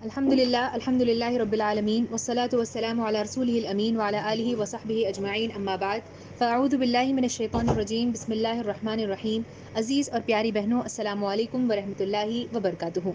الحمد لله رب العالمين والصلاة والسلام على رسوله الأمين وعلى آله وصحبه أجمعین اما بعد فاعوذ باللہ من الشیطان الرجیم بسم اللہ الرحمن الرحیم. عزیز اور پیاری بہنوں، السلام علیکم ورحمۃ اللہ وبرکاتہ.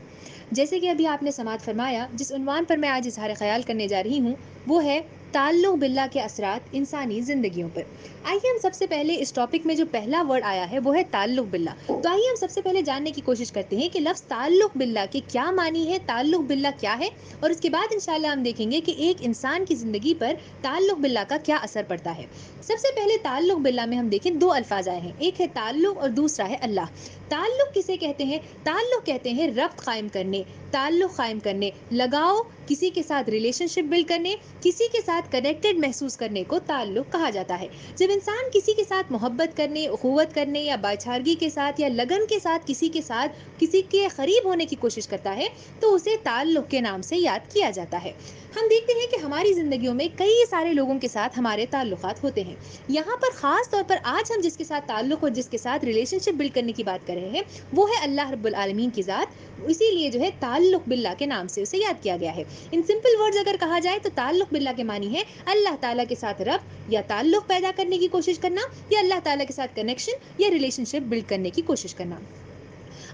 جیسے کہ ابھی آپ نے سماعت فرمایا، جس عنوان پر میں آج اظہار خیال کرنے جا رہی ہوں وہ ہے تعلق باللہ کے اثرات انسانی زندگیوں پر. آئیے ہم سب سے پہلے اس ٹاپک میں جو پہلا ورڈ آیا ہے وہ ہے تعلق باللہ. تو آئیے ہم سب سے پہلے جاننے کی کوشش کرتے ہیں کہ لفظ تعلق باللہ کے کیا معنی ہے، تعلق باللہ کیا ہے، اور اس کے بعد انشاءاللہ ہم دیکھیں گے کہ ایک انسان کی زندگی پر تعلق باللہ کا کیا اثر پڑتا ہے. سب سے پہلے تعلق باللہ میں ہم دیکھیں دو الفاظ آئے ہیں، ایک ہے تعلق اور دوسرا ہے اللہ. تعلق کسے کہتے ہیں؟ تعلق کہتے ہیں ربط قائم کرنے، تعلق قائم کرنے، لگاؤ، کسی کے ساتھ ریلیشن شپ بلڈ کرنے، کسی کے ساتھ کنیکٹڈ محسوس کرنے کو تعلق کہا جاتا ہے. جب انسان کسی کے ساتھ محبت کرنے، اخوت کرنے یا بھائی کے ساتھ یا لگن کے ساتھ کسی کے قریب ہونے کی کوشش کرتا ہے تو اسے تعلق کے نام سے یاد کیا جاتا ہے. ہم دیکھتے ہیں کہ ہماری زندگیوں میں کئی سارے لوگوں کے ساتھ ہمارے تعلقات ہوتے ہیں. یہاں پر خاص طور پر آج ہم جس کے ساتھ تعلق اور جس کے ساتھ ریلیشن شپ بلڈ کرنے کی بات کر رہے ہیں وہ ہے اللہ رب العالمین کی ذات. اسی لیے جو ہے تعلق باللہ کے نام سے اسے یاد کیا گیا ہے. ان سمپل ورڈز اگر کہا جائے تو تعلق باللہ کے معنی ہے اللہ تعالیٰ کے ساتھ ربط یا تعلق پیدا کرنے کی کوشش کرنا، یا اللہ تعالیٰ کے ساتھ کنیکشن یا ریلیشن شپ بلڈ کرنے کی کوشش کرنا.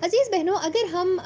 عزیز بہنوں، اگر ہم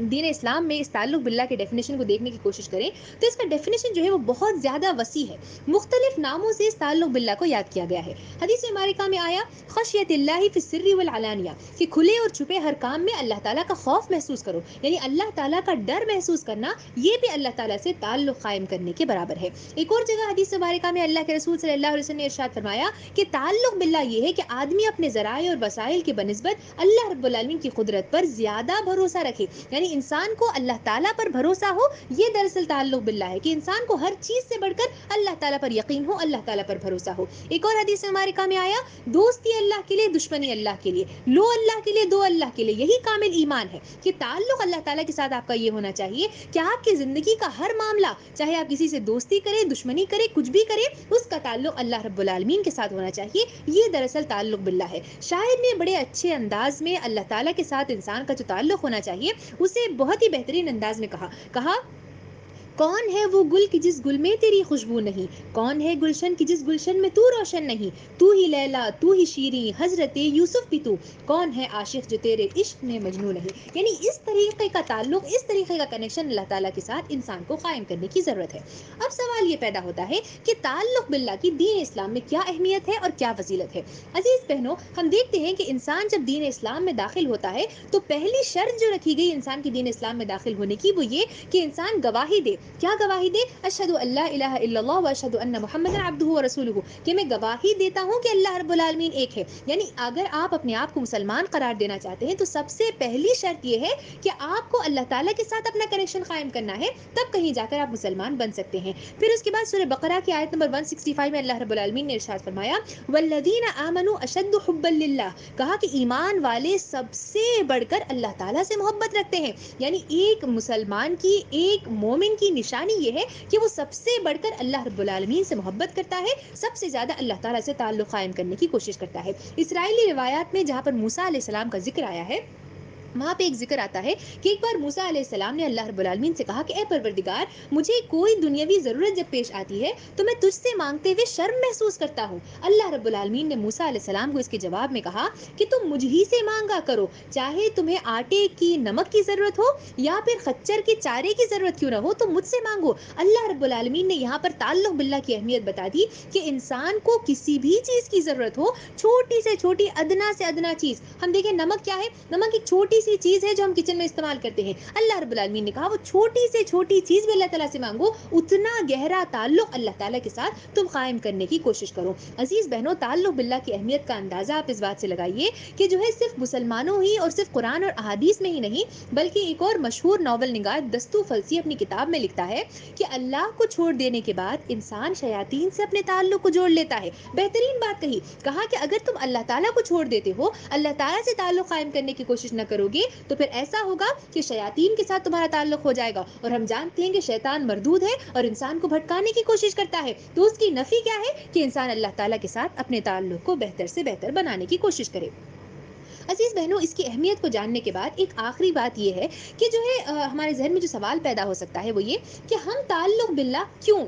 دین اسلام میں اس تعلق باللہ کے ڈیفینیشن کو دیکھنے کی کوشش کریں تو اس کا ڈیفینیشن جو ہے وہ بہت زیادہ وسیع ہے. مختلف ناموں سے اس تعلق باللہ کو یاد کیا گیا ہے. حدیث مبارکہ میں آیا خشیت اللہ فی السر والعلانیہ، کہ کھلے اور چھپے ہر کام میں اللہ تعالیٰ کا خوف محسوس کرو، یعنی اللہ تعالیٰ کا ڈر محسوس کرنا، یہ بھی اللہ تعالیٰ سے تعلق قائم کرنے کے برابر ہے. ایک اور جگہ حدیث مبارکہ میں اللہ کے رسول صلی اللہ علیہ وسلم نے ارشاد فرمایا کہ تعلق باللہ یہ ہے کہ آدمی اپنے ذرائع اور وسائل کے بنسبت اللہ رب العالمین کی قدرت پر زیادہ بھروسہ رکھے. یعنی انسان کو اللہ تعالیٰ پر بھروسہ ہو، یہ دراصل تعلق باللہ ہے کہ انسان کو ہر چیز سے بڑھ کر اللہ تعالیٰ پر یقین ہو، اللہ تعالیٰ پر بھروسہ ہو. ایک اور حدیث مبارکہ میں آیا دوستی اللہ کے لیے، دشمنی اللہ کے لیے، لو اللہ کے لیے، دو اللہ کے لیے. یہی کامل ایمان ہے کہ تعلق اللہ تعالیٰ کے ساتھ آپ کا یہ ہونا چاہیے کہ آپ کی زندگی کا ہر معاملہ، چاہے آپ کسی سے دوستی کریں، دشمنی کریں، کچھ بھی کریں، اس کا تعلق اللہ رب العالمین کے ساتھ ہونا چاہیے. یہ دراصل تعلق باللہ ہے. شاعر نے بڑے اچھے انداز میں اللہ تعالیٰ کے ساتھ انسان کا جو تعلق ہونا چاہیے اسے بہت ہی بہترین انداز میں کہا کون ہے وہ گل کہ جس گل میں تیری خوشبو نہیں، کون ہے گلشن کہ جس گلشن میں تو روشن نہیں، تو ہی لیلا، تو ہی شیریں، حضرت یوسف بھی تو، کون ہے عاشق جو تیرے عشق میں مجنوں نہیں. یعنی اس طریقے کا تعلق، اس طریقے کا کنیکشن اللہ تعالیٰ کے ساتھ انسان کو قائم کرنے کی ضرورت ہے. اب سوال یہ پیدا ہوتا ہے کہ تعلق باللہ کی دین اسلام میں کیا اہمیت ہے اور کیا فضیلت ہے. عزیز بہنوں، ہم دیکھتے ہیں کہ انسان جب دین اسلام میں داخل ہوتا ہے تو پہلی شرط جو رکھی گئی انسان کی دین اسلام میں داخل ہونے کی وہ یہ کہ انسان گواہی دے. کیا گواہی دے؟ اشہد ان لا الہ الا اللہ و اشہد ان محمد عبدہ و رسولہ، کہ میں گواہی دیتا ہوں کہ اللہ رب العالمین ایک ہے. یعنی اگر آپ اپنے آپ کو مسلمان قرار دینا چاہتے ہیں تو سب سے پہلی شرط یہ ہے کہ آپ کو اللہ تعالیٰ کے ساتھ اپنا کنیکشن قائم کرنا ہے، تب کہیں جا کر آپ مسلمان بن سکتے ہیں. پھر اس کے بعد سورہ بقرہ کی آیت نمبر 165 میں اللہ رب العالمین نے ارشاد فرمایا والذین آمنوا اشد حبا للہ، کہا کہ ایمان والے سب سے بڑھ کر اللہ تعالیٰ سے محبت رکھتے ہیں. یعنی ایک مسلمان کی، ایک مومن کی نشانی یہ ہے کہ وہ سب سے بڑھ کر اللہ رب العالمین سے محبت کرتا ہے، سب سے زیادہ اللہ تعالیٰ سے تعلق قائم کرنے کی کوشش کرتا ہے. اسرائیلی روایات میں جہاں پر موسیٰ علیہ السلام کا ذکر آیا ہے وہاں پہ ایک ذکر آتا ہے کہ ایک بار موسیٰ علیہ السلام نے اللہ رب العالمین سے کہا کہ اے پروردگار، مجھے کوئی دنیاوی ضرورت جب پیش آتی ہے تو میں تجھ سے مانگتے ہوئے شرم محسوس کرتا ہوں. اللہ رب العالمین نے موسیٰ علیہ السلام کو اس کے جواب میں کہا کہ تم مجھ ہی سے مانگا کرو، چاہے تمہیں آٹے کی، نمک کی ضرورت ہو یا پھر خچر کے چارے کی ضرورت کیوں نہ ہو، تم مجھ سے مانگو. اللہ رب العالمین نے یہاں پر تعلق باللہ کی اہمیت بتا دی کہ انسان کو کسی بھی چیز کی ضرورت ہو، چھوٹی سے چھوٹی، ادنا سے ادنا چیز. ہم دیکھیں نمک کیا ہے؟ نمک ایک چھوٹی سی چیز ہے جو ہم کچن میں استعمال کرتے ہیں. اللہ رب العالمین نے کہا وہ چھوٹی سے چھوٹی چیز بھی اللہ تعالیٰ سے مانگو، اتنا گہرا تعلق اللہ تعالیٰ کے ساتھ تم قائم کرنے کی کوشش کرو. عزیز بہنوں، تعلق باللہ کی اہمیت کا اندازہ آپ اس بات سے لگائیے کہ جو ہے صرف مسلمانوں ہی اور صرف قرآن اور احادیث میں ہی نہیں بلکہ ایک اور مشہور ناول نگار دستو فلسی اپنی کتاب میں لکھتا ہے کہ اللہ کو چھوڑ دینے کے بعد انسان شیاطین سے اپنے تعلق کو جوڑ لیتا ہے. بہترین بات کہی، کہا کہ اگر تم اللہ تعالیٰ کو چھوڑ دیتے ہو، اللہ تعالیٰ سے تعلق قائم کرنے کی کوشش نہ کرو گے تو پھر ایسا ہوگا کہ شیاطین کے ساتھ تمہارا تعلق ہو جائے گا. اور ہم جانتے ہیں کہ شیطان مردود ہے اور انسان کو بھٹکانے کی کوشش کرتا ہے. تو اس کی نفی کیا ہے کہ انسان اللہ تعالیٰ کے ساتھ اپنے تعلق کو بہتر سے بہتر بنانے کی کوشش کرے. عزیز بہنوں، اس کی اہمیت کو جاننے کے بعد ایک آخری بات یہ ہے کہ جو ہے ہمارے ذہن میں جو سوال پیدا ہو سکتا ہے وہ یہ کہ ہم تعلق باللہ کیوں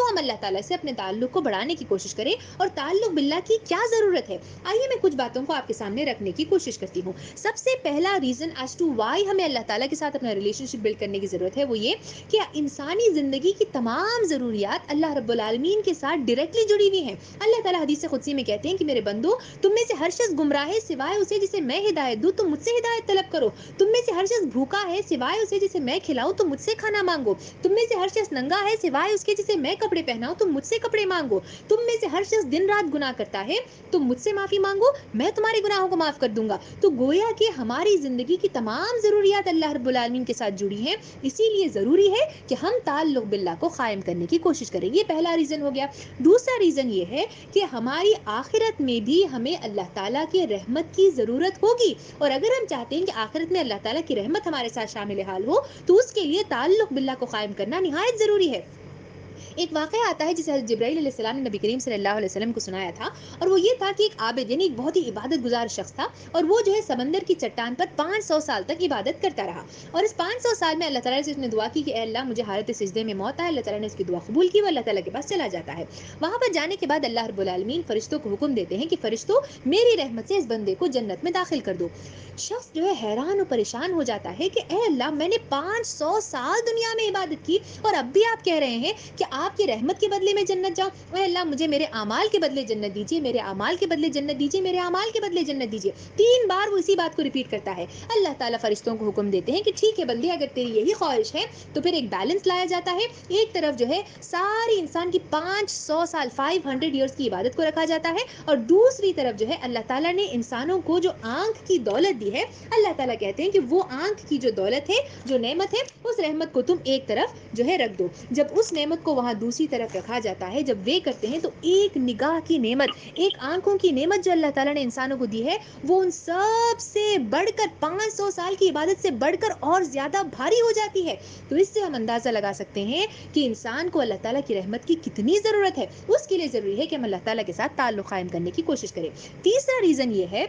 ہم اللہ تعالیٰ سے اپنے تعلق کو بڑھانے کی کوشش کریں، اور تعلق باللہ کی کیا ضرورت ہے۔ آئیے میں کچھ باتوں کو آپ کے سامنے رکھنے کی کوشش کرتی ہوں۔ سب سے پہلا ریزن ایز ٹو وائی ہمیں اللہ تعالیٰ کے ساتھ اپنا ریلیشن شپ بلڈ کرنے کی ضرورت ہے وہ یہ کہ انسانی زندگی کی تمام ضروریات اللہ رب العالمین کے ساتھ ڈائریکٹلی جڑی ہوئی ہیں۔ اللہ تعالیٰ حدیث قدسی میں کہتے ہیں کہ میرے بندو، تم میں سے ہر شخص گمراہ ہے سوائے اسے جسے میں ہدایت دوں، تم مجھ سے ہدایت طلب کرو۔ تم میں سے ہر شخص بھوکا ہے سوائے اسے جسے میں کھلاؤں، تم مجھ سے کھانا مانگو۔ تم میں سے ہر شخص ننگا ہے سوائے اس کے جسے میں کپڑے پہناؤں، تم مجھ سے کپڑے مانگو۔ تم میں سے ہر شخص دن رات گناہ کرتا ہے، تم مجھ سے معافی مانگو، میں تمہارے گناہوں کو معاف کر دوں گا۔ تو گویا کہ ہماری زندگی کی تمام ضروریات اللہ رب العالمین کے ساتھ جڑی ہیں، اسی لیے ضروری ہے کہ ہم تعلق باللہ کو قائم کرنے کی کوشش کریں۔ یہ پہلا ریزن ہو گیا۔ دوسرا ریزن یہ ہے کہ ہماری آخرت میں بھی ہمیں اللہ تعالیٰ کی رحمت کی ضرورت ہوگی، اور اگر ہم چاہتے ہیں کہ آخرت میں اللہ تعالیٰ کی رحمت ہمارے ساتھ شامل حال ہو تو اس کے لیے تعلق باللہ کو قائم کرنا نہایت ضروری ہے۔ ایک واقعہ آتا ہے جسے حضرت جبرائیل علیہ السلام نے نبی کریم صلی اللہ علیہ وسلم کو سنایا تھا، اور وہ یہ تھا کہ ایک عابد یعنی ایک بہت ہی عبادت گزار شخص تھا، اور وہ جو ہے سمندر کی چٹان پر 500 سال تک عبادت کرتا رہا، اور اس 500 سال میں اللہ تعالیٰ سے اس نے دعا کی کہ اے اللہ مجھے حالت سجدے میں موت آئے۔ اللہ تعالیٰ نے اس کی دعا قبول کی، وہ اللہ تعالیٰ کے پاس چلا جاتا ہے۔ وہاں پر جانے کے بعد اللہ رب العالمین فرشتوں کو حکم دیتے ہیں کہ فرشتوں میری رحمت سے اس بندے کو جنت میں داخل کر دو۔ شخص جو ہے حیران و پریشان ہو جاتا ہے کہ اے اللہ میں نے 500 سال دنیا میں عبادت کی اور اب بھی آپ کہہ رہے ہیں کہ آپ کی رحمت کے بدلے میں جنت جاؤں۔ اے اللہ مجھے میرے اعمال کے بدلے جنت دیجیے، میرے اعمال کے بدلے جنت دیجیے، میرے اعمال کے بدلے جنت دیجیے۔ 3 بار وہ اسی بات کو ریپیٹ کرتا ہے۔ اللہ تعالیٰ فرشتوں کو حکم دیتے ہیں کہ ٹھیک ہے بندے، اگر تیری یہی خواہش ہے تو پھر ایک بیلنس لایا جاتا ہے۔ ایک طرف جو ہے ساری انسان کی 500 سال 500 ایئرس کی عبادت کو رکھا جاتا ہے، اور دوسری طرف جو ہے اللہ تعالیٰ نے انسانوں کو جو آنکھ کی دولت دی ہے، اللہ تعالیٰ کہتے ہیں کہ وہ آنکھ کی جو دولت ہے، جو نعمت ہے، اس رحمت کو تم ایک طرف جو ہے رکھ دو۔ جب اس نعمت کو وہاں دوسری طرف رکھا جاتا ہے، جب وہ کرتے ہیں تو ایک نگاہ کی نعمت، ایک آنکھوں کی نعمت جو اللہ تعالیٰ نے انسانوں کو دی ہے، وہ ان سب سے بڑھ کر 500 سال کی عبادت سے بڑھ کر اور زیادہ بھاری ہو جاتی ہے۔ تو اس سے ہم اندازہ لگا سکتے ہیں کہ انسان کو اللہ تعالیٰ کی رحمت کی کتنی ضرورت ہے۔ اس کے لیے ضروری ہے کہ ہم اللہ تعالیٰ کے ساتھ تعلق قائم کرنے کی کوشش کریں۔ تیسرا ریزن یہ ہے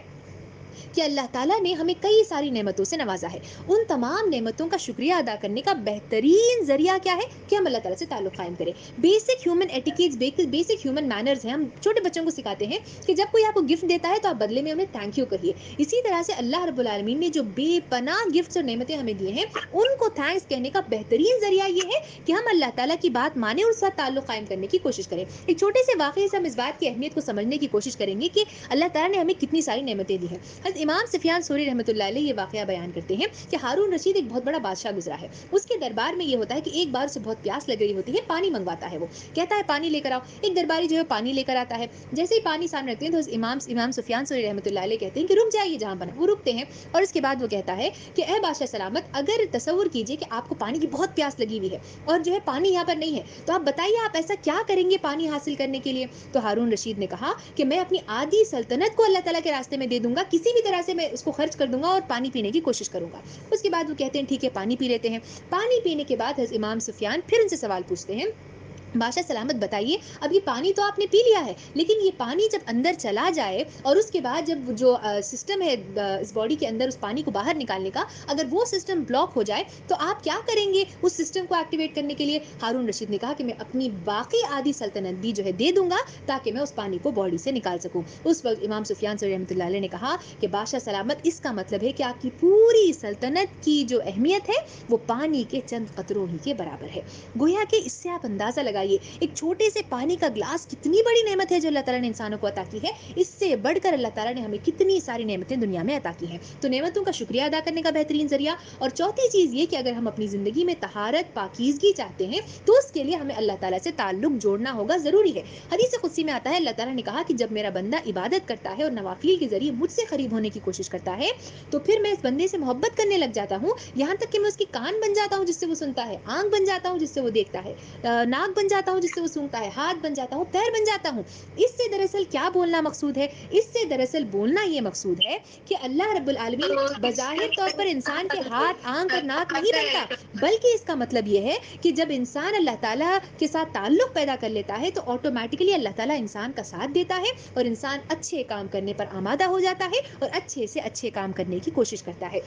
کہ اللہ تعالیٰ نے ہمیں کئی ساری نعمتوں سے نوازا ہے۔ ان تمام نعمتوں کا شکریہ ادا کرنے کا بہترین ذریعہ کیا ہے کہ ہم اللہ تعالیٰ سے تعلق قائم کریں۔ Basic human etiquettes, basic human manners ہیں، ہم چھوٹے بچوں کو سکھاتے ہیں کہ جب کوئی آپ کو گفٹ دیتا ہے تو آپ بدلے میں انہیں تھینک یو کہیے۔ اسی طرح سے اللہ رب العالمین نے جو بے پناہ گفٹس اور نعمتیں ہمیں دیے ہیں، ان کو تھینکس کہنے کا بہترین ذریعہ یہ ہے کہ ہم اللہ تعالیٰ کی بات مانیں اور اس کے ساتھ تعلق قائم کرنے کی کوشش کریں۔ ایک چھوٹے سے واقعے سے ہم اس بات کی اہمیت کو سمجھنے کی کوشش کریں گے کہ اللہ تعالیٰ نے ہمیں کتنی ساری نعمتیں دی ہیں۔ حضرت امام سفیان ثوری رحمۃ اللہ علیہ یہ واقعہ بیان کرتے ہیں کہ ہارون رشید ایک بہت بڑا بادشاہ گزرا ہے۔ اس کے دربار میں یہ ہوتا ہے کہ ایک بار اسے بہت پیاس لگ رہی ہوتی ہے، پانی منگواتا ہے، وہ کہتا ہے پانی لے کر آؤ۔ ایک درباری جو ہے پانی لے کر آتا ہے، جیسے ہی پانی سامنے رکھتے ہیں تو امام سفیان ثوری رحمۃ اللہ علیہ کہتے ہیں کہ رک جائیے جہاں بنا۔ وہ رکتے ہیں، اور اس کے بعد وہ کہتا ہے کہ اے بادشاہ سلامت، اگر تصور کیجئے کہ آپ کو پانی کی بہت پیاس لگی ہوئی ہے اور جو ہے پانی یہاں پر نہیں ہے، تو آپ بتائیے آپ ایسا کیا کریں گے پانی حاصل کرنے کے لیے؟ تو ہارون رشید نے کہا کہ میں اپنی آدھی سلطنت کو اللہ تعالیٰ کے راستے میں دے دوں گا، کسی بھی طرح سے میں اس کو خرچ کر دوں گا اور پانی پینے کی کوشش کروں گا۔ اس کے بعد وہ کہتے ہیں ٹھیک ہے پانی پی لیتے ہیں۔ پانی پینے کے بعد حضرت امام سفیان پھر ان سے سوال پوچھتے ہیں، بادشاہ سلامت بتائیے، اب یہ پانی تو آپ نے پی لیا ہے، لیکن یہ پانی جب اندر چلا جائے اور اس کے بعد جب جو سسٹم ہے اس باڈی کے اندر اس پانی کو باہر نکالنے کا، اگر وہ سسٹم بلاک ہو جائے تو آپ کیا کریں گے اس سسٹم کو ایکٹیویٹ کرنے کے لیے؟ ہارون رشید نے کہا کہ میں اپنی باقی آدھی سلطنت بھی جو ہے دے دوں گا تاکہ میں اس پانی کو باڈی سے نکال سکوں۔ اس وقت امام سفیان ثوری رحمۃ اللہ علیہ نے کہا کہ بادشاہ سلامت، اس کا مطلب ہے کہ آپ کی پوری سلطنت کی جو اہمیت ہے وہ پانی کے چند قطروں ہی کے برابر ہے۔ گویا کہ اس سے آپ اندازہ لگائیے ایک چھوٹے سے پانی کا گلاس کتنی بڑی نعمت ہے جو اللہ تعالیٰ نے انسانوں کو عطا کی ہے۔ اس سے بڑھ کر اللہ تعالیٰ نے ہمیں کتنی ساری نعمتیں دنیا میں عطا کی ہیں۔ تو نعمتوں کا شکریہ ادا کرنے کا بہترین ذریعہ۔ اور چوتھی چیز یہ کہ اگر ہم اپنی زندگی میں طہارت پاکیزگی چاہتے ہیں تو اس کے لیے ہمیں اللہ تعالیٰ سے تعلق جوڑنا ہوگا، ضروری ہے۔ حدیث قدسی میں آتا ہے اللہ تعالیٰ نے کہا کہ جب میرا بندہ عبادت کرتا ہے اور نوافل کے ذریعے مجھ سے قریب ہونے کی کوشش کرتا ہے تو پھر میں اس بندے سے محبت کرنے لگ جاتا ہوں، یہاں تک کہ میں اس کی کان بن جاتا ہوں جس سے وہ سنتا ہے، آنکھ بن جاتا ہوں جس سے وہ دیکھتا ہے، ناک بن بن جاتا ہوں جس سے وہ سونگتا ہے, ہاتھ بن جاتا ہوں, پیر بن جاتا ہوں. اس سے دراصل کیا بولنا مقصود ہے؟ اس سے دراصل بولنا یہ مقصود ہے کہ اللہ رب العالمین بظاہر طور پر انسان کے ہاتھ, آنکھ اور ناک نہیں بنتا, بلکہ اس کا مطلب یہ ہے کہ جب انسان اللہ تعالیٰ کے ساتھ تعلق پیدا کر لیتا ہے تو آٹومیٹکلی اللہ تعالیٰ انسان کا ساتھ دیتا ہے اور انسان اچھے کام کرنے پر آمادہ ہو جاتا ہے اور اچھے سے اچھے کام کرنے کی کوشش کرتا ہے.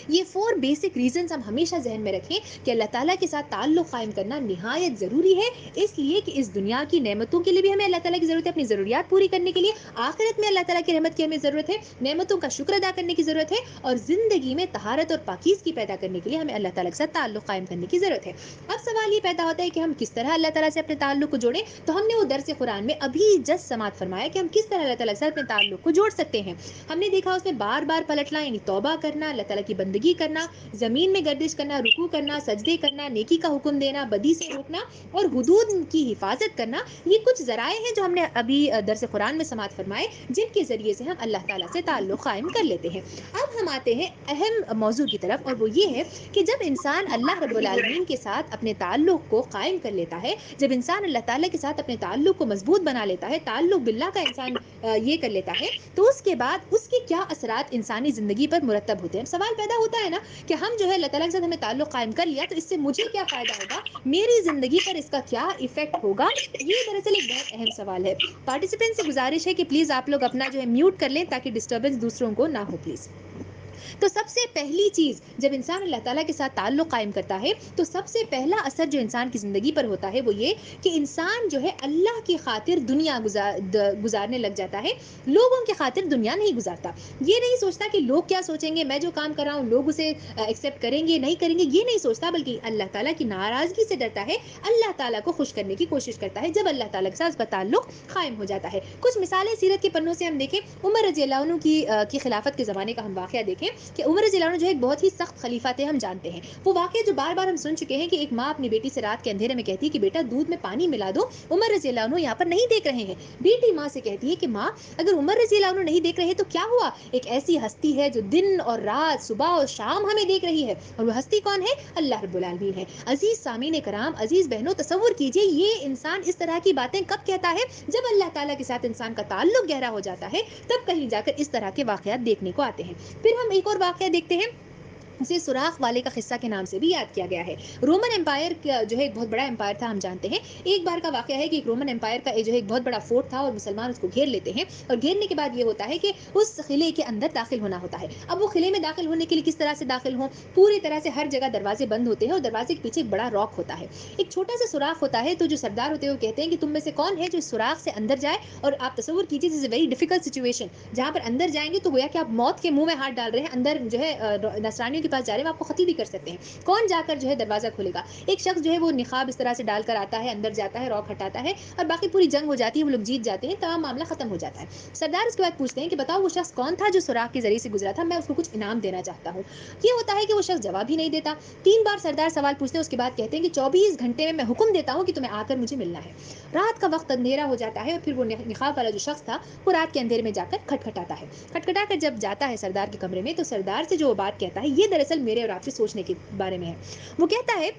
یہ 4 بیسک ریزنز ہم ہمیشہ ذہن میں رکھیں کہ اللہ تعالیٰ کے ساتھ تعلق قائم کرنا نہایت ضروری ہے, اس لیے کہ اس دنیا کی نعمتوں کے لیے بھی ہمیں اللہ تعالیٰ کی ضرورت ہے, اپنی ضروریات پوری کرنے کے لیے, آخرت میں اللہ تعالیٰ کی رحمت کی ہمیں ضرورت ہے, نعمتوں کا شکر ادا کرنے کی ضرورت ہے, اور زندگی میں طہارت اور پاکیزگی پیدا کرنے کے لیے ہمیں اللہ تعالیٰ کے ساتھ تعلق قائم کرنے کی ضرورت ہے. اب سوال یہ پیدا ہوتا ہے کہ ہم کس طرح اللہ تعالیٰ سے اپنے تعلق کو جوڑیں. تو ہم نے وہ درس قرآن میں ابھی جسٹ سماعت فرمایا کہ ہم کس طرح اللہ تعالیٰ سے اپنے تعلق کو جوڑ سکتے ہیں. ہم نے دیکھا اس میں بار بار پلٹنا, یعنی توبہ کرنا, اللہ تعالیٰ کی بندگی کرنا, زمین میں گردش کرنا, رکوع کرنا, سجدے کرنا, نیکی کا حکم دینا, بدی سے روکنا اور حدود کی حفاظت کرنا, یہ کچھ ذرائع ہیں جو ہم نے ابھی درس قرآن میں سماعت فرمائے, جن کے ذریعے سے ہم اللہ تعالیٰ سے تعلق قائم کر لیتے ہیں. اب ہم آتے ہیں اہم موضوع کی طرف, اور وہ یہ ہے کہ جب انسان اللہ رب العالمین کے ساتھ اپنے تعلق کو قائم کر لیتا ہے, جب انسان اللہ تعالیٰ کے ساتھ اپنے تعلق کو مضبوط بنا لیتا ہے, تعلق باللہ کا انسان یہ کر لیتا ہے, تو اس کے بعد اس کے کیا اثرات انسانی زندگی پر مرتب ہوتے ہیں. سوال پیدا ہوتا ہے نا کہ ہم جو ہے اللہ تعالیٰ کے ساتھ ہمیں تعلق قائم کر لیا تو اس سے مجھے کیا فائدہ ہوگا, میری زندگی پر اس کا کیا ایفیکٹ ہوگا. یہ دراصل ایک بہت اہم سوال ہے. پارٹیسپینٹ سے گزارش ہے کہ پلیز آپ لوگ اپنا جو ہے میوٹ کر لیں تاکہ ڈسٹربنس دوسروں کو نہ ہو پلیز. تو سب سے پہلی چیز, جب انسان اللہ تعالیٰ کے ساتھ تعلق قائم کرتا ہے تو سب سے پہلا اثر جو انسان کی زندگی پر ہوتا ہے وہ یہ کہ انسان جو ہے اللہ کی خاطر دنیا گزارنے لگ جاتا ہے, لوگوں کی خاطر دنیا نہیں گزارتا. یہ نہیں سوچتا کہ لوگ کیا سوچیں گے, میں جو کام کر رہا ہوں لوگ اسے ایکسیپٹ کریں گے نہیں کریں گے, یہ نہیں سوچتا, بلکہ اللہ تعالیٰ کی ناراضگی سے ڈرتا ہے, اللہ تعالیٰ کو خوش کرنے کی کوشش کرتا ہے جب اللہ تعالیٰ کے ساتھ اس کا تعلق قائم ہو جاتا ہے. کچھ مثالیں سیرت کے پنوں سے ہم دیکھیں. عمر رضی اللہ عنہ کی خلافت کے زمانے کا ہم واقعہ دیکھیں کہ عمر رضی اللہ عنہ جو ہے ایک بہت ہی سخت خلیفہ تھے, ہم جانتے ہیں وہ واقعہ جو بار بار ہم سن چکے ہیں کہ ایک ماں اپنی بیٹی سے رات کے اندھیرے میں کہتی ہے کہ بیٹا دودھ میں پانی ملا دو, عمر رضی اللہ عنہ یہاں پر نہیں دیکھ رہے ہیں. بیٹی ماں سے کہتی ہے کہ ماں اگر عمر رضی اللہ عنہ نہیں دیکھ رہے تو کیا ہوا, ایک ایسی ہستی ہے جو دن اور رات, صبح اور شام ہمیں دیکھ رہی ہے, اور وہ ہستی کون ہے؟ اللہ رب العالمین ہے. عزیز سامعین کرام, عزیز بہنوں, تصور کیجئے یہ انسان اس طرح کی باتیں کب کہتا ہے؟ جب اللہ تعالیٰ کے ساتھ انسان کا تعلق گہرا ہو جاتا ہے, تب کہیں جا کر اس طرح کے واقعات دیکھنے کو آتے ہیں. پھر ہم ایک اور واقعہ دیکھتے ہیں, اسے سوراخ والے کا قصہ کے نام سے بھی یاد کیا گیا ہے. رومن امپائر جو ہے ایک بہت بڑا امپائر تھا, ہم جانتے ہیں. ایک بار کا واقعہ ہے کہ ایک رومن امپائر کا جو ہے ایک بہت بڑا فورٹ تھا اور مسلمان اس کو گھیر لیتے ہیں, اور گھیرنے کے بعد یہ ہوتا ہے کہ اس قلعے کے اندر داخل ہونا ہوتا ہے. اب وہ قلعے میں داخل ہونے کے لیے کس طرح سے داخل ہوں؟ پوری طرح سے ہر جگہ دروازے بند ہوتے ہیں اور دروازے کے پیچھے ایک بڑا راک ہوتا ہے, ایک چھوٹا سا سوراخ ہوتا ہے. تو جو سردار ہوتے ہیں وہ کہتے ہیں کہ تم میں سے کون ہے جو اس سوراخ سے اندر جائے, اور آپ تصور کیجیے دس از اے ویری ڈیفیکلٹ سچویشن, جہاں پر اندر جائیں گے تو گویا کہ آپ موت کے منہ میں ہاتھ ڈال رہے ہیں, اندر جو ہے نصرانیوں کے پاس جا رہے ہیں, آپ کو قتل بھی کر سکتے ہیں. کون جا کر جو ہے دروازہ کھولے گا؟ ایک شخص جو ہے وہ نقاب اس طرح سے ڈال کر آتا ہے, اندر جاتا ہے, راک ہٹاتا ہے, اور باقی پوری جنگ ہو جاتی ہے, وہ لوگ جیت جاتے ہیں, تمام معاملہ ختم ہو جاتا ہے. سردار اس کے بعد پوچھتے ہیں کہ بتاؤ وہ شخص کون تھا جو سوراخ کے ذریعے سے گزرا تھا, میں اس کو کچھ انعام دینا چاہتا ہوں. یہ ہوتا ہے کہ وہ شخص جواب ہی نہیں دیتا. 3 بار سردار سوال پوچھتے ہیں, اس کے بعد کہتے ہیں کہ 24 گھنٹے میں حکم دیتا ہوں کہ تمہیں آ کر مجھے ملنا ہے. رات کا وقت اندھیرا ہو جاتا ہے, اور پھر وہ نقاب والا جو شخص تھا وہ رات کے اندھیرے میں جا کر کھٹکھٹاتا ہے. کھٹکھٹا کر جب جاتا ہے سردار کے کمرے میں, تو سردار سے جو وہ بات کہتا ہے یہ دراصل میرے اور آپ کے سوچنے کے بارے میں ہے. وہ کہتا ہے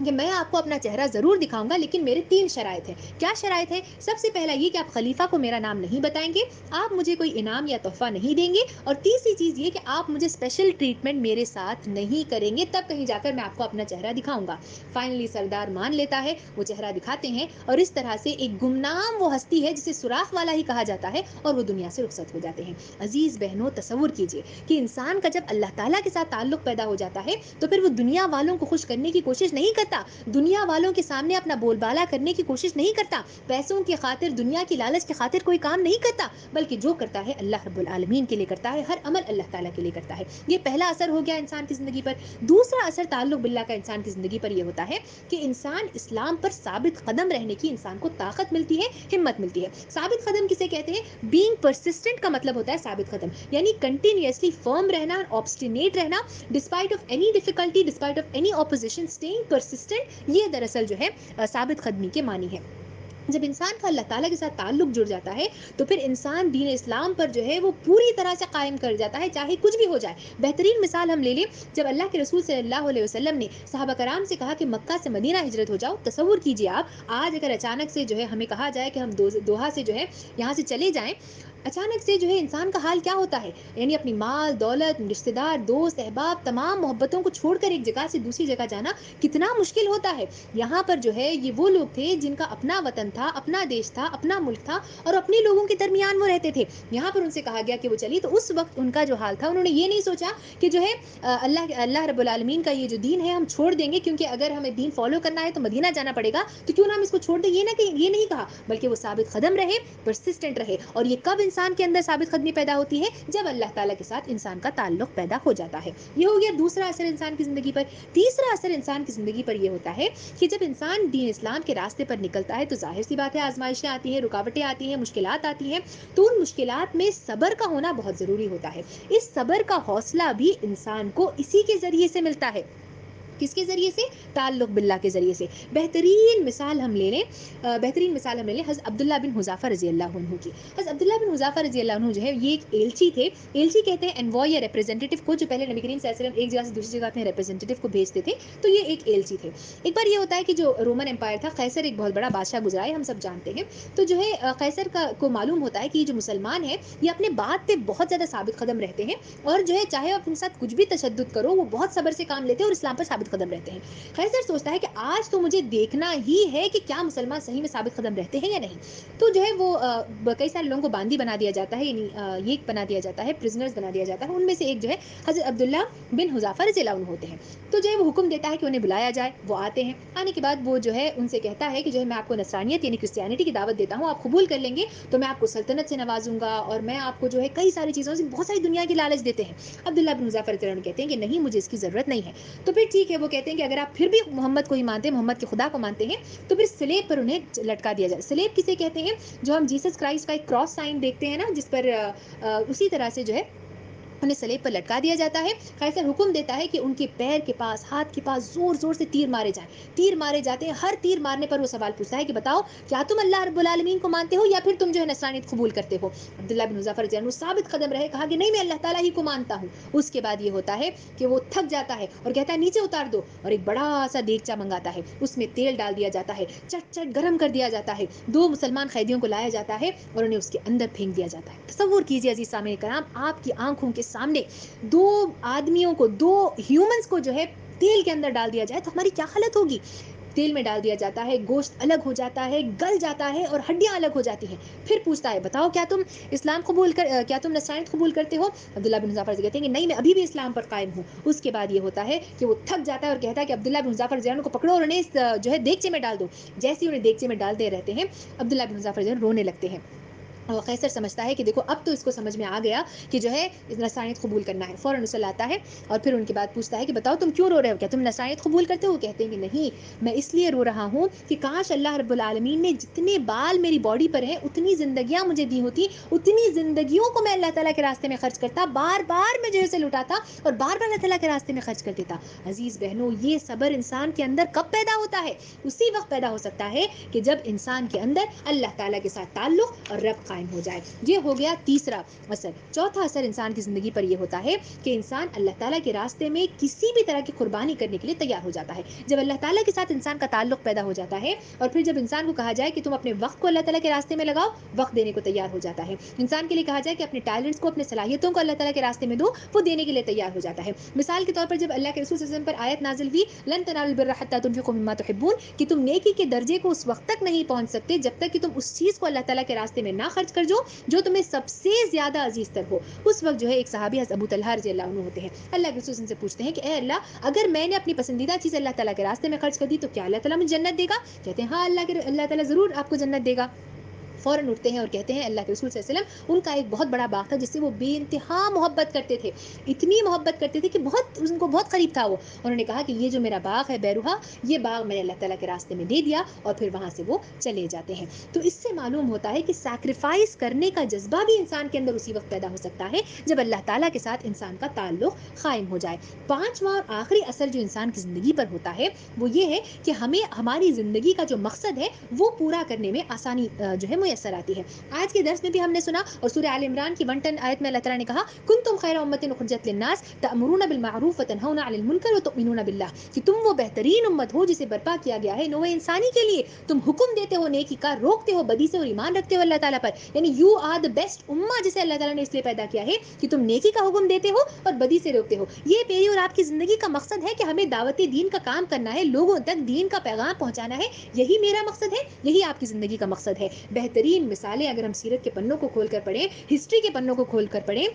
کہ میں آپ کو اپنا چہرہ ضرور دکھاؤں گا, لیکن میرے 3 شرائط ہیں. کیا شرائط ہے؟ سب سے پہلا یہ کہ آپ خلیفہ کو میرا نام نہیں بتائیں گے, آپ مجھے کوئی انعام یا تحفہ نہیں دیں گے, اور تیسری چیز یہ کہ آپ مجھے اسپیشل ٹریٹمنٹ میرے ساتھ نہیں کریں گے, تب کہیں جا کر میں آپ کو اپنا چہرہ دکھاؤں گا. فائنلی سردار مان لیتا ہے, وہ چہرہ دکھاتے ہیں, اور اس طرح سے ایک گمنام وہ ہستی ہے جسے سوراخ والا ہی کہا جاتا ہے, اور وہ دنیا سے رخصت ہو جاتے ہیں. عزیز بہنوں, تصور کیجئے کہ انسان کا جب اللہ تعالیٰ کے ساتھ تعلق پیدا ہو جاتا ہے تو پھر وہ دنیا والوں کو خوش کرنے کی کوشش نہیں کرتا, دنیا والوں کے سامنے اپنا بول بالا کرنے کی کوشش نہیں کرتا, پیسوں کی خاطر, دنیا کی لالچ کی خاطر کوئی کام نہیں کرتا, بلکہ جو کرتا ہے اللہ رب العالمین کے لیے کرتا ہے, ہر عمل اللہ تعالیٰ کے لیے کرتا ہے. یہ پہلا اثر ہو گیا انسان کی زندگی پر. دوسرا اثر تعلق باللہ کا انسان کی زندگی پر یہ ہوتا ہے کہ انسان اسلام پر ثابت قدم رہنے کی انسان کو طاقت ملتی ہے, ہمت ملتی ہے. ثابت قدم کسے کہتے ہیں؟ بینگ پرسسٹنٹ کا مطلب ہوتا ہے ثابت قدم, یعنی کنٹینیوسلی فرم رہنا, آبسٹینیٹ رہنا, despite of any difficulty, despite of any opposition, staying persistent, یہ دراصل جو ہے ثابت قدمی کے معنی ہے. جب انسان کا اللہ تعالیٰ کے ساتھ تعلق جڑ جاتا ہے تو پھر انسان دین اسلام پر جو ہے وہ پوری طرح سے قائم کر جاتا ہے، چاہے کچھ بھی ہو جائے۔ بہترین مثال ہم لے لیں، جب اللہ کے رسول صلی اللہ علیہ وسلم نے صحابہ کرام سے کہا کہ مکہ سے مدینہ ہجرت ہو جاؤ، تصور کیجئے آپ آج اگر اچانک سے جو ہے ہمیں کہا جائے کہ ہم دوحہ سے جو ہے یہاں سے چلے جائیں، اچانک سے جو ہے انسان کا حال کیا ہوتا ہے؟ یعنی اپنی مال دولت، رشتہ دار، دوست احباب، تمام محبتوں کو چھوڑ کر ایک جگہ سے دوسری جگہ جانا کتنا مشکل ہوتا ہے۔ یہاں پر جو ہے یہ وہ لوگ تھے جن کا اپنا وطن تھا، اپنا دیش تھا، اپنا ملک تھا، اور اپنے لوگوں کے درمیان وہ رہتے تھے۔ یہاں پر ان سے کہا گیا کہ وہ چلیے، تو اس وقت ان کا جو حال تھا، انہوں نے یہ نہیں سوچا کہ جو ہے اللہ رب العالمین کا یہ جو دین ہے ہم چھوڑ دیں گے، کیونکہ اگر ہمیں دین فالو کرنا ہے تو مدینہ جانا پڑے گا، تو کیوں نہ ہم اس کو چھوڑ دیں۔ یہ نہیں کہا، بلکہ وہ ثابت قدم رہے، پرسسٹنٹ رہے۔ اور یہ کب انسان کے اندر ثابت قدمی پیدا ہوتی ہے؟ جب اللہ تعالیٰ کے ساتھ انسان کا تعلق پیدا ہو جاتا ہے۔ یہ ہو گیا دوسرا اثر انسان کی زندگی پر۔ تیسرا اثر انسان کی زندگی پر یہ ہوتا ہے کہ جب انسان دین اسلام کے راستے پر نکلتا ہے تو ظاہر سی بات ہے آزمائشیں آتی ہیں، رکاوٹیں آتی ہیں، مشکلات آتی ہیں، تو ان مشکلات میں صبر کا ہونا بہت ضروری ہوتا ہے۔ اس صبر کا حوصلہ بھی انسان کو اسی کے ذریعے سے ملتا ہے۔ کس کے ذریعے سے؟ تعلق باللہ کے ذریعے سے۔ بہترین مثال ہم لے لیں حضرت عبداللہ بن حذافہ رضی اللہ عنہ کی۔ حضرت عبداللہ بن حذافہ رضی اللہ عنہ جو ہے یہ ایک ایلچی تھے۔ ایلچی کہتے ہیں انوائے یا ریپرزینٹیٹیو کو، جو پہلے نبی کریم صلی اللہ علیہ وسلم ایک جگہ سے دوسری جگہ اپنے ریپرزینٹیٹیو کو بھیجتے تھے، تو یہ ایک ایلچی تھے۔ ایک بار یہ ہوتا ہے کہ جو رومن امپائر تھا، قیصر ایک بہت بڑا بادشاہ گزرا ہے، ہم سب جانتے ہیں۔ تو جو ہے قیصر کو معلوم ہوتا ہے کہ یہ جو مسلمان ہے یہ اپنے بات پہ بہت زیادہ ثابت قدم رہتے ہیں، اور جو ہے چاہے آپ ان کے ساتھ کچھ بھی تشدد کرو وہ بہت صبر سے کام لیتے ہیں اور اسلام پر ثابت قدم رہتے ہیں۔ قیصر سوچتا ہے کہ آج تو مجھے دیکھنا ہی ہے کہ کیا مسلمان صحیح میں ثابت قدم رہتے ہیں یا نہیں۔ تو جو ہے وہ کئی سارے لوگوں کو باندی بنا دیا جاتا ہے، یعنی یہ بنا دیا جاتا ہے، پرزنرز بنا دیا جاتا ہے۔ ان میں سے ایک جو ہے حضرت عبداللہ بن حذافہ رضی اللہ عنہ ہوتے ہیں۔ تو جو ہے وہ حکم دیتا ہے کہ انہیں بلایا جائے، وہ آتے ہیں۔ آنے کے بعد وہ جو ہے ان سے کہتا ہے کہ جو ہے میں آپ کو نصرانیت یعنی کرسچینٹی کی دعوت دیتا ہوں، آپ قبول کر لیں گے تو میں آپ کو سلطنت سے نوازوں گا، اور میں آپ کو جو ہے کئی ساری چیزوں سے، بہت ساری دنیا کی لالچ دیتے ہیں۔ عبداللہ بن حذافہ رضی اللہ عنہ کہتے ہیں کہ نہیں، مجھے اس کی ضرورت نہیں ہے۔ تو پھر ٹھیک ہے، وہ کہتے ہیں کہ اگر آپ پھر بھی محمد کو ہی مانتے ہیں، محمد کے خدا کو مانتے ہیں، تو پھر سلیب پر انہیں لٹکا دیا جائے۔ سلیب کسے کہتے ہیں؟ جو ہم جیسس کرائسٹ کا ایک کراس سائن دیکھتے ہیں نا، جس پر اسی طرح سے جو ہے انہیں سلیب پر لٹکا دیا جاتا ہے۔ قیصر حکم دیتا ہے کہ ان کے پیر کے پاس، ہاتھ کے پاس زور زور سے تیر مارے جائیں۔ تیر مارے جاتے ہیں، ہر تیر مارنے پر وہ سوال پوچھتا ہے کہ بتاؤ کیا تم اللہ رب العالمین کو مانتے ہو یا پھر تم جو ہے نصرانیت قبول کرتے ہو؟ عبداللہ بن حذافہ رضی اللہ عنہ ثابت قدم رہے، کہا کہ نہیں، میں اللہ تعالیٰ ہی کو مانتا ہوں۔ اس کے بعد یہ ہوتا ہے کہ وہ تھک جاتا ہے اور کہتا ہے نیچے اتار دو، اور ایک بڑا سا دیگچا منگاتا ہے، اس میں تیل ڈال دیا جاتا ہے، چٹ چٹ گرم کر دیا جاتا ہے، 2 مسلمان قیدیوں کو لایا جاتا ہے اور انہیں اس کے اندر پھینک دیا جاتا ہے۔ تصور کیجئے عزیز سامعین کرام، آپ کی آنکھوں کے سامنے 2 آدمیوں کو، 2 ہیومنز کو جو ہے تیل کے اندر ڈال دیا جائے تو ہماری کیا حالت ہوگی؟ تیل میں ڈال دیا جاتا ہے، گوشت الگ ہو جاتا ہے، گل جاتا ہے اور ہڈیاں الگ ہو جاتی ہیں۔ پھر پوچھتا ہے بتاؤ کیا تم کیا تم نصرانیت قبول کرتے ہو؟ عبداللہ بن حذافہ کہتے ہیں کہ نہیں، میں ابھی بھی اسلام پر قائم ہوں۔ اس کے بعد یہ ہوتا ہے کہ وہ تھک جاتا ہے اور کہتا ہے کہ عبداللہ بن حذافہ رضی اللہ عنہ کو پکڑو اور انہیں اس جو ہے دیگچے میں ڈال دو۔ جیسے انہیں دیگچے میں ڈالتے رہتے ہیں، عبداللہ بن حذافہ رضی اللہ عنہ رونے لگتے ہیں۔ اور قیصر سمجھتا ہے کہ دیکھو اب تو اس کو سمجھ میں آ گیا کہ جو ہے نصرانیت قبول کرنا ہے، فوراً اسے لاتا ہے اور پھر ان کے بعد پوچھتا ہے کہ بتاؤ تم کیوں رو رہے ہو، کیا تم نصرانیت قبول کرتے ہو؟ کہتے ہیں کہ نہیں، میں اس لیے رو رہا ہوں کہ کاش اللہ رب العالمین نے جتنے بال میری باڈی پر ہیں اتنی زندگیاں مجھے دی ہوتی، اتنی زندگیوں کو میں اللہ تعالیٰ کے راستے میں خرچ کرتا، بار بار میں جو اسے لٹاتا اور بار بار اللہ تعالیٰ کے راستے میں خرچ کر دیتا۔ عزیز بہنوں، یہ صبر انسان کے اندر کب پیدا ہوتا ہے؟ اسی وقت پیدا ہو سکتا ہے کہ جب انسان کے اندر اللہ تعالیٰ کے ساتھ تعلق اور رب قائم ہو جائے۔ یہ ہو گیا تیسرا اثر۔ چوتھا اثر انسان کی زندگی پر یہ ہوتا ہے کہ انسان اللہ تعالیٰ کے راستے میں کسی بھی طرح کی قربانی کرنے کے لیے تیار ہو جاتا ہے۔ جب اللہ تعالیٰ کے ساتھ انسان کا تعلق پیدا ہو جاتا ہے اور پھر جب انسان کو کہا جائے کہ تم اپنے وقت کو اللہ تعالیٰ کے راستے میں لگاؤ، وقت دینے کو تیار ہو جاتا ہے۔ انسان کے لیے کہا جائے کہ اپنے ٹیلنٹس کو، اپنے صلاحیتوں کو اللہ تعالیٰ کے راستے میں دو، وہ دینے کے لیے تیار ہو جاتا ہے۔ مثال کے طور پر جب اللہ کے رسول صلی اللہ علیہ وسلم پر آیت نازل ہوئی لن تنالوا البر حتى تنفقوا مما تحبون، کہ تم نیکی کے درجے کو اس وقت تک نہیں پہنچ سکتے جب تک کہ تم اس چیز کو اللہ تعالیٰ کے راستے میں نہ خرچ کر جو تمہیں سب سے زیادہ عزیز تر ہو۔ اس وقت جو ہے ایک صحابی حضرت ابو طلحہ رضی اللہ عنہ ہوتے ہیں، اللہ کے رسول سے پوچھتے ہیں کہ اے اللہ، اگر میں نے اپنی پسندیدہ چیز اللہ تعالیٰ کے راستے میں خرچ کر دی تو کیا اللہ تعالیٰ مجھے جنت دے گا؟ کہتے ہیں ہاں، اللہ تعالیٰ ضرور آپ کو جنت دے گا۔ فوراً اٹھتے ہیں اور کہتے ہیں اللہ کے رسول صلی اللہ علیہ وسلم ان کا ایک بہت بڑا باغ تھا جس سے وہ بے انتہا محبت کرتے تھے، اتنی محبت کرتے تھے کہ بہت ان کو بہت قریب تھا وہ. انہوں نے کہا کہ یہ جو میرا باغ ہے بیروہا، یہ باغ میں نے اللہ تعالیٰ کے راستے میں دے دیا، اور پھر وہاں سے وہ چلے جاتے ہیں. تو اس سے معلوم ہوتا ہے کہ سیکریفائس کرنے کا جذبہ بھی انسان کے اندر اسی وقت پیدا ہو سکتا ہے جب اللہ تعالیٰ کے ساتھ انسان کا تعلق قائم ہو جائے. پانچواں اور آخری اثر جو انسان کی زندگی پر ہوتا ہے وہ یہ ہے کہ ہمیں ہماری زندگی کا جو مقصد ہے وہ پورا کرنے میں آسانی جو ہے میسر آتی ہے. آج کے درس میں بھی ہم نے سنا، اور سورہ آل عمران کی 110 آیت میں اللہ تعالیٰ نے کہا کنتم خیر امۃ اخرجت للناس تأمرون بالمعروف وتنہون عن المنکر وتؤمنون باللہ، کہ تم وہ بہترین امت ہو جسے برپا کیا گیا ہے نوع انسانی کے لیے. تم حکم دیتے ہو نیکی کا، روکتے ہو بدی سے، اور ایمان رکھتے ہو اللہ تعالیٰ پر. یعنی یو آر دا بیسٹ امہ جسے اللہ تعالیٰ نے اس لیے پیدا کیا ہے کہ تم نیکی کا حکم دیتے ہو اور بدی سے روکتے ہو. یہ میری اور آپ کی زندگی کا مقصد ہے کہ ہمیں دعوت دین کا کام کرنا ہے، لوگوں تک دین کا پیغام پہنچانا ہے. یہی میرا مقصد ہے، یہی آپ کی زندگی کا مقصد ہے. بہترین مثالیں اگر ہم سیرت کے پنوں کو کھول کر پڑھیں، ہسٹری کے پنوں کو کھول کر پڑھیں،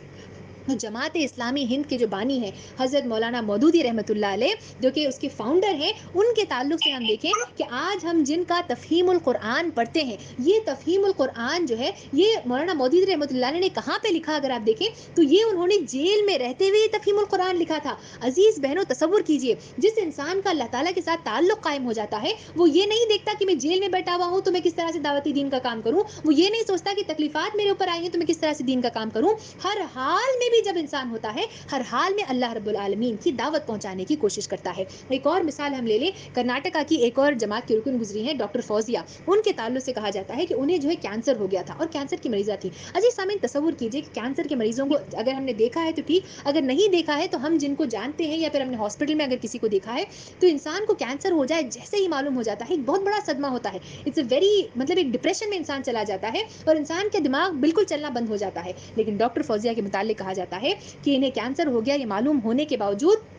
جماعت اسلامی ہند کے جو بانی ہیں حضرت مولانا مودودی رحمۃ اللہ علیہ، جو کہ اس کے فاؤنڈر ہیں، ان کے تعلق سے ہم دیکھیں کہ آج ہم جن کا تفہیم القرآن پڑھتے ہیں، یہ تفہیم القرآن جو ہے یہ مولانا مودودی رحمۃ اللہ علیہ نے کہاں پہ لکھا اگر آپ دیکھیں تو یہ انہوں نے جیل میں رہتے ہوئے تفہیم القرآن لکھا تھا. عزیز بہنوں تصور کیجئے، جس انسان کا اللہ تعالیٰ کے ساتھ تعلق قائم ہو جاتا ہے وہ یہ نہیں دیکھتا کہ میں جیل میں بیٹھا ہوا ہوں تو میں کس طرح سے دعوتی دین کا کام کروں، وہ یہ نہیں سوچتا کہ تکلیفات میرے اوپر آئی ہیں تو میں کس طرح سے دین کا کام کروں. ہر حال میں بھی جب انسان ہوتا ہے، ہر حال میں اللہ رب العالمین کی دعوت پہنچانے کی کوشش کرتا ہے. ایک اور مثال ہم لے لیں، کرناٹکا کی ایک اور جماعت کی رکن گزری ہیں ڈاکٹر فوزیہ. ان کے تعلق سے کہا جاتا ہے کہ انہیں جو ہے کینسر ہو گیا تھا اور کینسر کی مریضہ تھی. عزیز سامعین تصور کیجئے کہ کینسر کے مریضوں کو اگر ہم نے دیکھا ہے تو ٹھیک، اگر نہیں دیکھا ہے تو ہم جن کو جانتے ہیں یا پھر ہم نے ہاسپٹل میں اگر کسی کو دیکھا ہے تو انسان کو کینسر ہو جائے جیسے ہی معلوم ہو جاتا ہے ایک بہت بڑا صدمہ ہوتا ہے. اٹس اے ویری مطلب ایک ڈپریشن میں انسان چلا جاتا ہے اور انسان کا دماغ بالکل چلنا بند ہو جاتا ہے. لیکن ڈاکٹر فوزیہ کے متعلق کہا جاتا ہے کہ انہیں کینسر ہو گیا یہ معلوم ہونے کے باوجود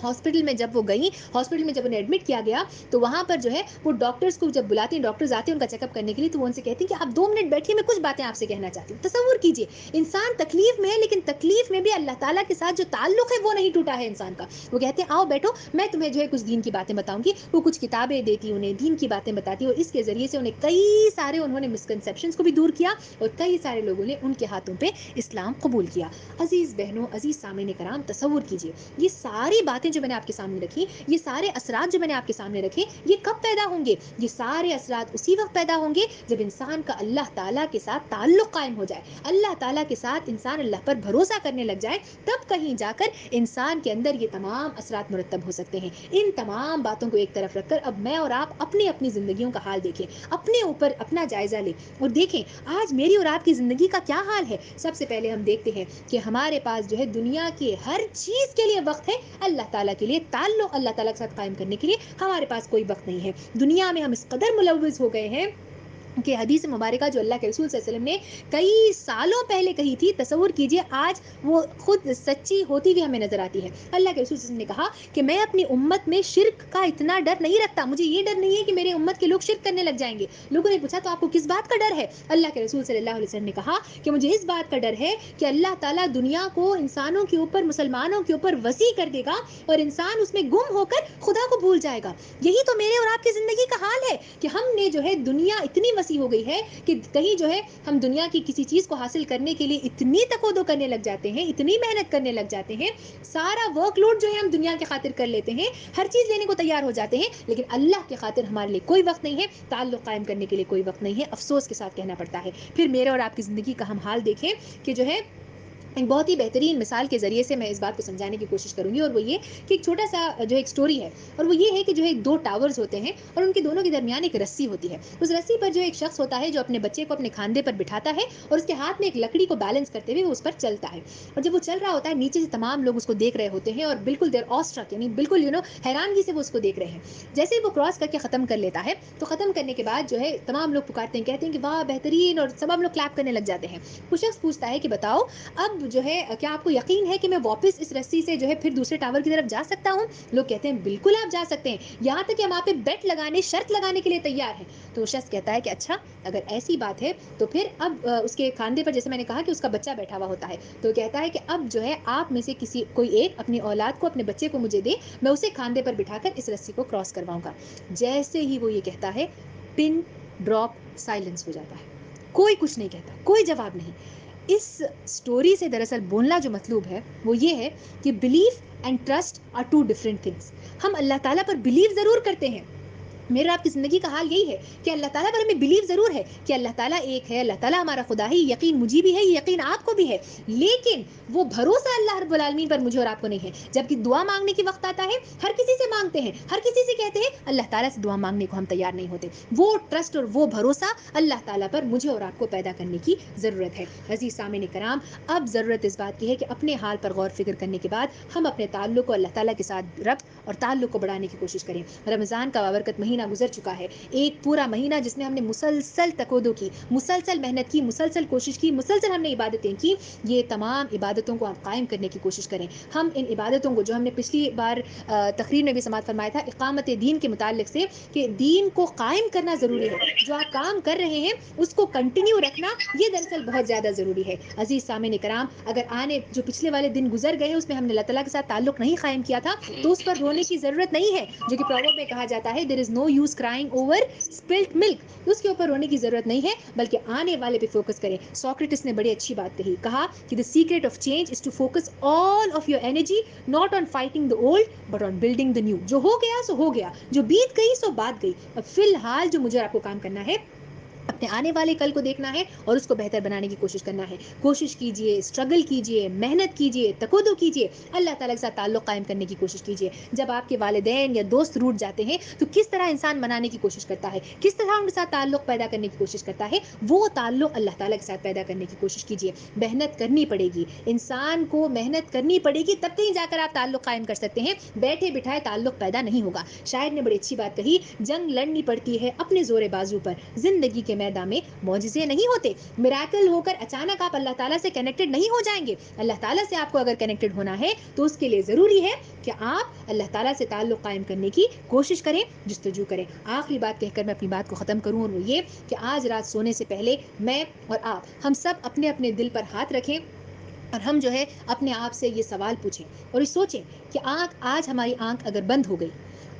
ہاسپٹل میں جب وہ گئیں، ہاسپٹل میں جب انہیں ایڈمٹ کیا گیا تو وہاں پر جو ہے وہ ڈاکٹرز کو جب بلاتی ہیں، ڈاکٹرز آتے ہیں ان کا چیک اپ کرنے کے لیے، تو وہ ان سے کہتی ہیں کہ آپ 2 منٹ بیٹھیے، میں کچھ باتیں آپ سے کہنا چاہتی ہوں. تصور کیجئے انسان تکلیف میں ہے لیکن تکلیف میں بھی اللہ تعالیٰ کے ساتھ جو تعلق ہے وہ نہیں ٹوٹا ہے انسان کا. وہ کہتے ہیں آؤ بیٹھو، میں تمہیں جو ہے کچھ دین کی باتیں بتاؤں گی. وہ کچھ کتابیں دیتی، انہیں دین کی باتیں بتاتی، اور اس کے ذریعے سے انہیں کئی سارے انہوں نے مسکنسیپشنز کو بھی دور کیا اور کئی سارے لوگوں نے ان کے ہاتھوں پہ اسلام قبول کیا. عزیز بہنوں، عزیز سامعین کرام تصور کیجئے یہ ساری باتیں جو میں نے آپ کے سامنے رکھی، یہ سارے اثرات جو میں نے آپ کے سامنے رکھے، یہ کب پیدا ہوں گے؟ یہ سارے اثرات اسی وقت پیدا ہوں گے جب انسان کا اللہ تعالیٰ کے ساتھ تعلق قائم ہو جائے، اللہ تعالیٰ کے ساتھ انسان اللہ پر بھروسہ کرنے لگ جائے. تب کہیں جا کر انسان کے اندر یہ تمام اثرات مرتب ہو سکتے ہیں. ان تمام باتوں کو ایک طرف رکھ کر اب میں اور آپ اپنی اپنی زندگیوں کا حال دیکھیں، اپنے اوپر اپنا جائزہ لیں اور دیکھیں آج میری اور آپ کی زندگی کا کیا حال ہے. سب سے پہلے ہم دیکھتے ہیں کہ ہمارے پاس جو ہے دنیا کے ہر چیز کے لیے وقت ہے، اللہ تعالیٰ کے لیے تعلق اللہ تعالیٰ کے ساتھ قائم کرنے کے لیے ہمارے پاس کوئی وقت نہیں ہے. دنیا میں ہم اس قدر ملوث ہو گئے ہیں کہ حدیث مبارکہ جو اللہ کے رسول صلی اللہ علیہ وسلم نے کئی سالوں پہلے کہی تھی، تصور کیجئے آج وہ خود سچی ہوتی ہوئی ہمیں نظر آتی ہے. اللہ کے رسول صلی اللہ علیہ وسلم نے کہا کہ میں اپنی امت میں شرک کا اتنا ڈر نہیں رکھتا، مجھے یہ ڈر نہیں ہے کہ میرے امت کے لوگ شرک کرنے لگ جائیں گے. لوگوں نے پوچھا تو آپ کو کس بات کا ڈر ہے؟ اللہ کے رسول صلی اللہ علیہ وسلم نے کہا کہ مجھے اس بات کا ڈر ہے کہ اللہ تعالیٰ دنیا کو انسانوں کے اوپر، مسلمانوں کے اوپر وسیع کر دے گا اور انسان اس میں گم ہو کر خدا کو بھول جائے گا. یہی تو میرے اور آپ کی زندگی کا حال ہے کہ ہم نے جو ہے دنیا اتنی وسیع ہو گئی ہے کہ کہیں جو ہے ہم دنیا کی کسی چیز کو حاصل کرنے کے لیے اتنی تقویٰ کرنے لگ جاتے ہیں، اتنی محنت کرنے لگ جاتے ہیں، سارا ورک لوڈ جو ہے ہم دنیا کے خاطر کر لیتے ہیں، ہر چیز لینے کو تیار ہو جاتے ہیں، لیکن اللہ کے خاطر ہمارے لیے کوئی وقت نہیں ہے، تعلق قائم کرنے کے لیے کوئی وقت نہیں ہے. افسوس کے ساتھ کہنا پڑتا ہے. پھر میرے اور آپ کی زندگی کا ہم حال دیکھیں کہ جو ہے ایک بہت ہی بہترین مثال کے ذریعے سے میں اس بات کو سمجھانے کی کوشش کروں گی، اور وہ یہ کہ ایک چھوٹا سا جو ایک سٹوری ہے، اور وہ یہ ہے کہ جو ہے 2 ٹاورز ہوتے ہیں اور ان کے دونوں کے درمیان ایک رسی ہوتی ہے. اس رسی پر جو ایک شخص ہوتا ہے جو اپنے بچے کو اپنے کھاندے پر بٹھاتا ہے اور اس کے ہاتھ میں ایک لکڑی کو بیلنس کرتے ہوئے وہ اس پر چلتا ہے. اور جب وہ چل رہا ہوتا ہے نیچے سے تمام لوگ اس کو دیکھ رہے ہوتے ہیں اور بالکل دیر آسٹرک، یعنی بالکل حیرانگی سے وہ اس کو دیکھ رہے ہیں. جیسے ہی وہ کراس کر کے ختم کر لیتا ہے تو ختم کرنے کے بعد جو ہے تمام لوگ پکارتے ہیں، کہتے ہیں کہ واہ بہترین، اور سب لوگ کلیپ کرنے لگ جاتے ہیں. وہ شخص پوچھتا ہے کہ بتاؤ اب جو ہے کیا آپ کو یقین ہے کہ میں واپس اس رسی سے جو ہے پھر دوسرے ٹاور کی طرف جا سکتا ہوں؟ لوگ کہتے ہیں بالکل آپ جا سکتے ہیں، یہاں تک کہ ہم آپ پہ بیٹ لگانے، شرط لگانے کے لیے تیار ہیں. تو وہ شخص کہتا ہے کہ اچھا اگر ایسی بات ہے تو پھر اب اس کے کھاندے پر، جیسے میں نے کہا کہ اس کا بچہ بیٹھا ہوا ہوتا ہے، تو کہتا ہے کہ اب جو ہے آپ میں سے کوئی ایک اپنی اولاد کو، اپنے بچے کو مجھے دے، میں اسے کھاندے پر بٹھا کر اس رسی کو کراس کرواؤں گا. جیسے ہی وہ یہ کہتا ہے، پن ڈراپ سائلنس ہو جاتا ہے. کوئی کچھ نہیں کہتا، کوئی جواب نہیں. اس سٹوری سے دراصل بولنا جو مطلوب ہے وہ یہ ہے کہ belief and trust are two different things. ہم اللہ تعالیٰ پر بلیو ضرور کرتے ہیں، میرے آپ کی زندگی کا حال یہی ہے کہ اللہ تعالیٰ پر ہمیں بلیو ضرور ہے کہ اللہ تعالیٰ ایک ہے، اللہ تعالیٰ ہمارا خدا ہے، یقین مجھے بھی ہے، یقین آپ کو بھی ہے، لیکن وہ بھروسہ اللہ رب العالمین پر مجھے اور آپ کو نہیں ہے. جبکہ دعا مانگنے کی وقت آتا ہے ہر کسی سے مانگتے ہیں، ہر کسی سے کہتے ہیں، اللہ تعالیٰ سے دعا مانگنے کو ہم تیار نہیں ہوتے. وہ ٹرسٹ اور وہ بھروسہ اللہ تعالیٰ پر مجھے اور آپ کو پیدا کرنے کی ضرورت ہے. عزیز سامعین کرام، اب ضرورت اس بات کی ہے کہ اپنے حال پر غور فکر کرنے کے بعد ہم اپنے تعلق کو اللہ تعالیٰ کے ساتھ ربط اور تعلق کو بڑھانے کی کوشش کریں. رمضان کا بابرکت مہینہ گزر چکا ہے، ایک پورا مہینہ جس میں ہم نے مسلسل تقودو کی، مسلسل محنت کی، مسلسل کوشش کی، مسلسل ہم نے عبادتیں کی. یہ تمام عبادتوں کو ہم قائم کرنے کی کوشش کریں. ہم ان عبادتوں کو جو ہم نے پچھلی بار تقریر میں بھی سماعت فرمایا تھا اقامت دین کے متعلق سے، کہ دین کو قائم کرنا ضروری ہے. جو آپ کام کر رہے ہیں اس کو کنٹینیو رکھنا یہ دراصل بہت زیادہ ضروری ہے. عزیز سامعین کرام، اگر جو پچھلے والے دن گزر گئے اس میں ہم نے اللہ تعالیٰ کے ساتھ تعلق نہیں قائم کیا تھا تو اس پر رونے کی ضرورت نہیں ہے. جو کہ پروورب میں کہا جاتا ہے there is no use crying over spilt milk، اس کے اوپر رونے کی ضرورت نہیں ہے بلکہ آنے والے پہ فوکس کریں. سوکریٹس نے بڑی اچھی بات کہی، کہا کہ the secret of change is to focus all of your energy not on fighting the old but on building the new. جو ہو گیا سو ہو گیا، جو بیت گئی سو بات گئی. اب فی الحال جو مجھے آپ کو کام کرنا ہے اپنے آنے والے کل کو دیکھنا ہے اور اس کو بہتر بنانے کی کوشش کرنا ہے. کوشش کیجئے، اسٹرگل کیجئے، محنت کیجئے، تقودو کیجئے، اللہ تعالیٰ کے ساتھ تعلق قائم کرنے کی کوشش کیجئے. جب آپ کے والدین یا دوست روٹھ جاتے ہیں تو کس طرح انسان منانے کی کوشش کرتا ہے، کس طرح ان کے ساتھ تعلق پیدا کرنے کی کوشش کرتا ہے، وہ تعلق اللہ تعالیٰ کے ساتھ پیدا کرنے کی کوشش کیجئے. محنت کرنی پڑے گی، انسان کو محنت کرنی پڑے گی، تب کہیں جا کر آپ تعلق قائم کر سکتے ہیں. بیٹھے بٹھائے تعلق پیدا نہیں ہوگا. شاعر نے بڑی اچھی بات کہی، جنگ لڑنی پڑتی ہے اپنے زور بازو پر، زندگی کے میدان میں معجزے نہیں ہوتے. میراکل ہو کر اچانک آپ اللہ تعالیٰ سے کنیکٹڈ نہیں ہو جائیں گے. اللہ تعالیٰ سے آپ کو اگر کنیکٹڈ ہونا ہے تو اس کے لیے ضروری ہے کہ آپ اللہ تعالیٰ سے تعلق قائم کرنے کی کوشش کریں، جستجو کریں. آخری بات کہہ کر میں اپنی بات کو ختم کروں اور وہ یہ کہ آج رات سونے سے پہلے میں اور آپ، ہم سب اپنے اپنے دل پر ہاتھ رکھیں اور ہم جو ہے اپنے آپ سے یہ سوال پوچھیں اور یہ سوچیں کہ آج ہماری آنکھ اگر بند ہو گئی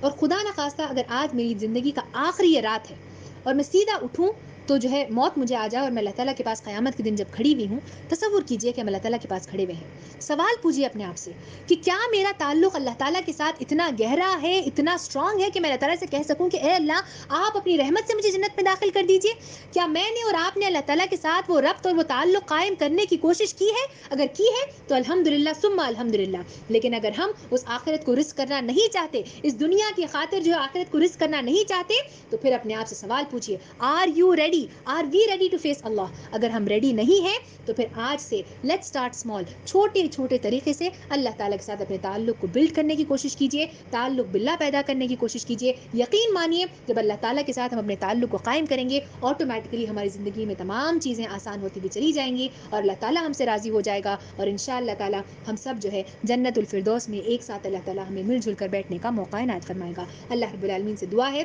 اور خدا نخواستہ اگر آج میری زندگی کا آخری یہ رات ہے اور میں سیدھا اٹھوں تو جو ہے موت مجھے آ جائے اور میں اللہ تعالیٰ کے پاس قیامت کے دن جب کھڑی ہوئی ہوں، تصور کیجئے کہ ہم اللہ تعالیٰ کے پاس کھڑے ہوئے ہیں. سوال پوچھئے اپنے آپ سے کہ کیا میرا تعلق اللہ تعالیٰ کے ساتھ اتنا گہرا ہے، اتنا اسٹرانگ ہے کہ میں اللہ تعالیٰ سے کہہ سکوں کہ اے اللہ آپ اپنی رحمت سے مجھے جنت میں داخل کر دیجئے. کیا میں نے اور آپ نے اللہ تعالیٰ کے ساتھ وہ ربط اور وہ تعلق قائم کرنے کی کوشش کی ہے؟ اگر کی ہے تو الحمدللہ ثم الحمدللہ. لیکن اگر ہم اس آخرت کو رسک کرنا نہیں چاہتے، اس دنیا کی خاطر جو آخرت کو رسک کرنا نہیں چاہتے، تو پھر اپنے آپ سے سوال پوچھئے، are you ready, are we ready to face Allah? اگر ہم ریڈی نہیں ہیں تو پھر آج سے لیٹس اسٹارٹ اسمال، چھوٹے چھوٹے طریقے سے اللہ تعالیٰ کے ساتھ اپنے تعلق کو بلڈ کرنے کی کوشش کیجئے، تعلق باللہ پیدا کرنے کی کوشش کیجئے. یقین مانیے جب اللہ تعالیٰ کے ساتھ ہم اپنے تعلق کو قائم کریں گے، آٹومیٹکلی ہماری زندگی میں تمام چیزیں آسان ہوتی بھی چلی جائیں گی اور اللہ تعالیٰ ہم سے راضی ہو جائے گا اور انشاءاللہ تعالیٰ ہم سب جو ہے جنت الفردوس میں ایک ساتھ اللہ تعالیٰ ہمیں مل جل کر بیٹھنے کا موقع عنایت فرمائے گا. اللہ رب العالمین سے دعا ہے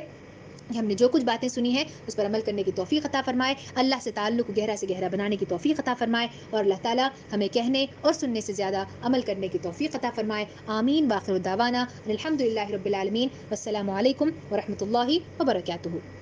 کہ ہم نے جو کچھ باتیں سنی ہیں اس پر عمل کرنے کی توفیق عطا فرمائے، اللہ سے تعلق کو گہرا سے گہرا بنانے کی توفیق عطا فرمائے اور اللہ تعالیٰ ہمیں کہنے اور سننے سے زیادہ عمل کرنے کی توفیق عطا فرمائے. آمین. باخر دعوانا الحمدللہ رب العالمین. والسلام علیکم ورحمۃ اللہ وبرکاتہ.